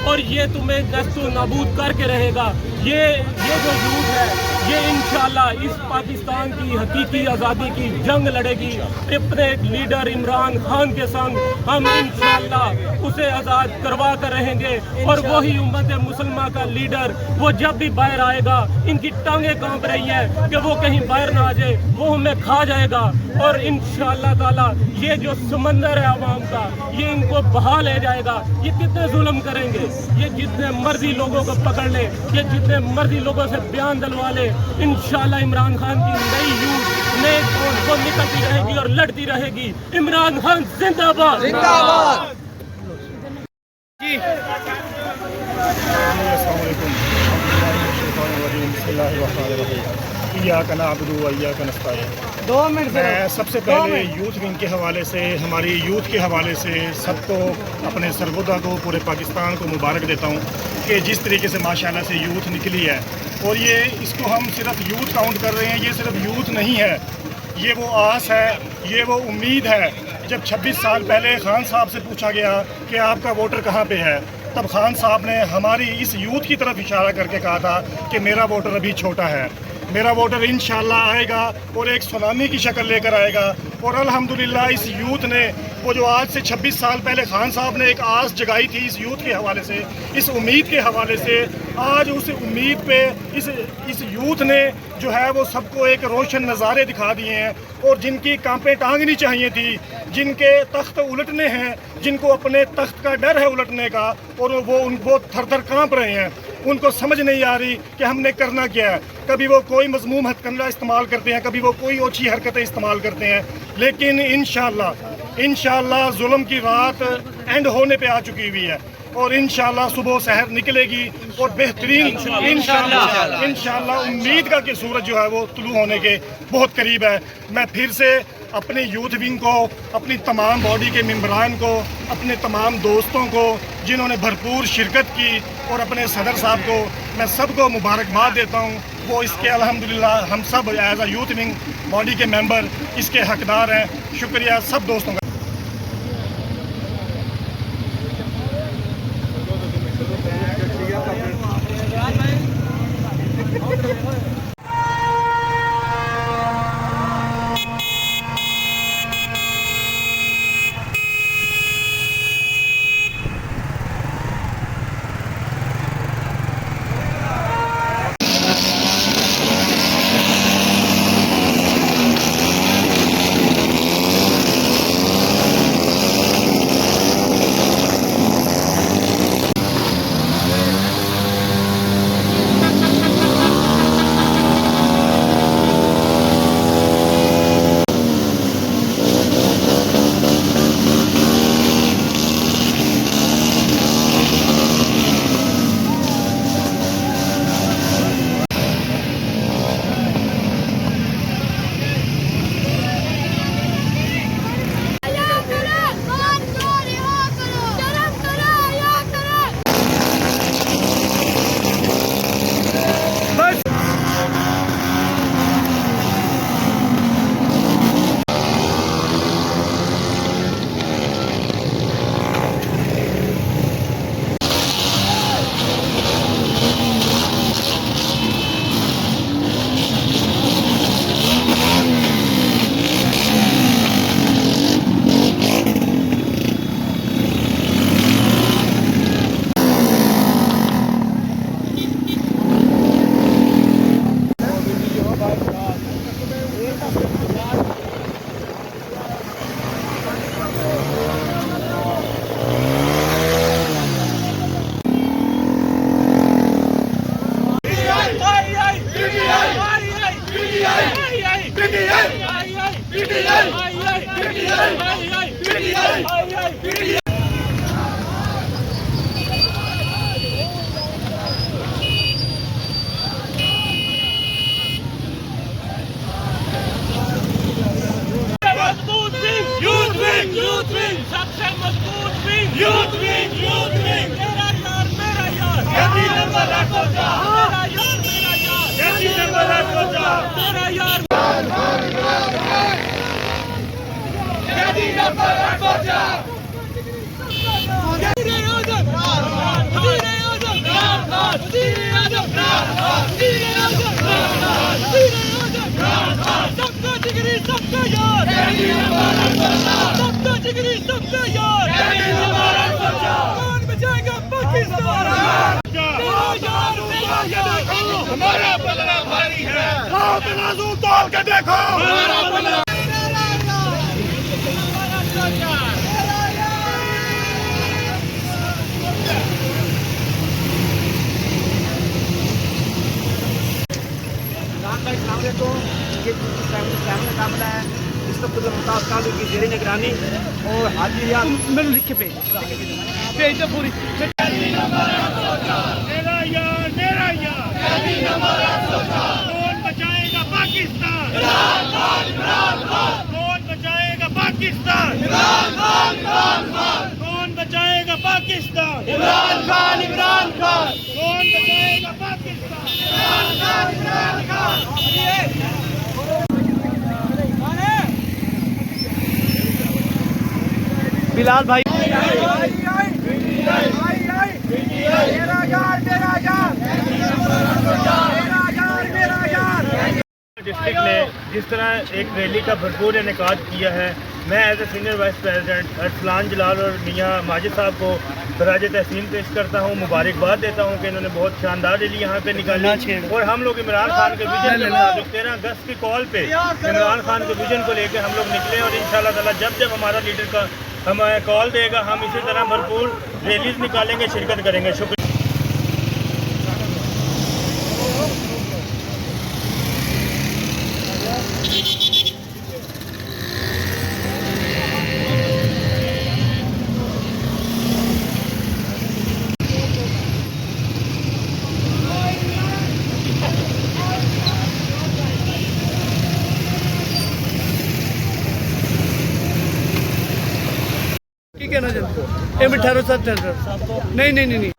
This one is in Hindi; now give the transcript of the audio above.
और ये तुम्हें दस्तू नाबूद करके रहेगा। ये जो यूथ है ये इंशाल्लाह इस पाकिस्तान की हकीकी आज़ादी की जंग लड़ेगी। अपने लीडर इमरान खान के संग हम इंशाल्लाह उसे आज़ाद करवा कर रहेंगे। और वही उम्मत मुसलमान का लीडर वो जब भी बाहर आएगा, इनकी टांगें कांप रही है कि वो कहीं बाहर ना आ जाए, वो हमें खा जाएगा। और इंशाल्लाह ताला ये जो समंदर है आवाम का, ये इनको बहा ले जाएगा। ये कितने जुल्म करेंगे, ये जितने मर्जी लोगों को पकड़ ले, ये जितने मर्जी लोगों से बयान दिलवा ले, इंशाल्लाह इमरान खान की नई यूथ नए वो निकलती रहेगी और लड़ती रहेगी। इमरान खान जिंदाबाद जिंदाबाद। मैं सबसे पहले यूथ विंग के हवाले से, हमारी यूथ के हवाले से सबको, अपने सरगोदा को, पूरे पाकिस्तान को मुबारक देता हूँ कि जिस तरीके से माशाल्लाह से यूथ निकली है। और ये इसको हम सिर्फ यूथ काउंट कर रहे हैं, ये सिर्फ यूथ नहीं है, ये वो आस है, ये वो उम्मीद है। जब 26 साल पहले खान साहब से पूछा गया कि आपका वोटर कहाँ पे है, तब खान साहब ने हमारी इस यूथ की तरफ इशारा करके कहा था कि मेरा वोटर अभी छोटा है, मेरा वोटर इंशाल्लाह आएगा और एक सुनामी की शक्ल लेकर आएगा। और अल्हम्दुलिल्लाह इस यूथ ने वो जो आज से 26 साल पहले खान साहब ने एक आस जगाई थी इस यूथ के हवाले से, इस उम्मीद के हवाले से, आज उस उम्मीद पे इस यूथ ने जो है वो सबको एक रोशन नज़ारे दिखा दिए हैं। और जिनकी कांपें टांगनी चाहिए थी, जिनके तख्त उलटने हैं, जिनको अपने तख्त का डर है उलटने का, और वो थर थर कांप रहे हैं, उनको समझ नहीं आ रही कि हमने करना क्या है। कभी वो कोई मजमूम हथकंडा इस्तेमाल करते हैं, कभी वो कोई ओछी हरकतें इस्तेमाल करते हैं, लेकिन इंशाल्लाह जुल्म की रात एंड होने पे आ चुकी हुई है और इंशाल्लाह सुबह सहर निकलेगी और बेहतरीन इंशाल्लाह उम्मीद का कि सूरज जो है वो तुलू होने के बहुत करीब है। मैं फिर से अपने यूथ विंग को, अपनी तमाम बॉडी के मेंबरान को, अपने तमाम दोस्तों को जिन्होंने भरपूर शिरकत की, और अपने सदर साहब को, मैं सबको मुबारकबाद देता हूँ। वो इसके अल्हम्दुलिल्लाह हम सब as a youth wing body के मेंबर इसके हकदार हैं। शुक्रिया सब दोस्तों का। Hadi सबका यार, सबका जिगरी, सबका यार, कौन बचाएगा पाकिस्तान? मेरा यार, मेरा यार, हमारा बदला भारी है, तराजू तोल के देखो हमारा बदला। ये मामला है, इस पर खुद मुमताज़ कादरी की ज़ेर निगरानी और हाजिरिया मिल लिख के भेज दो पूरी। मेरा यार, कौन बचाएगा पाकिस्तान? कौन बचाएगा पाकिस्तान? कौन बचाएगा पाकिस्तान? इमरान खान, इमरान खान, कौन बचाएगा पाकिस्तान? बिलाल भाई डिस्ट्रिक्ट ने जिस तरह एक रैली का भरपूर इनेकाद किया है, मैं as a senior vice president Arsalan Jalal और मियाँ माजिद साहब को बराज तहसीन पेश करता हूँ, मुबारकबाद देता हूँ कि इन्होंने बहुत शानदार रैली यहाँ पे निकाली। और हम लोग इमरान खान के विजन के मुताबिक 13 अगस्त की कॉल पे इमरान खान के विजन को लेकर हम लोग निकले और इंशाल्लाह ताला जब हमारा लीडर का हमें कॉल देगा हम इसी तरह भरपूर रैलीज निकालेंगे, शिरकत करेंगे। शुक्रिया। कहना चाहते हो? ठहरो सर, नहीं नहीं नहीं नहीं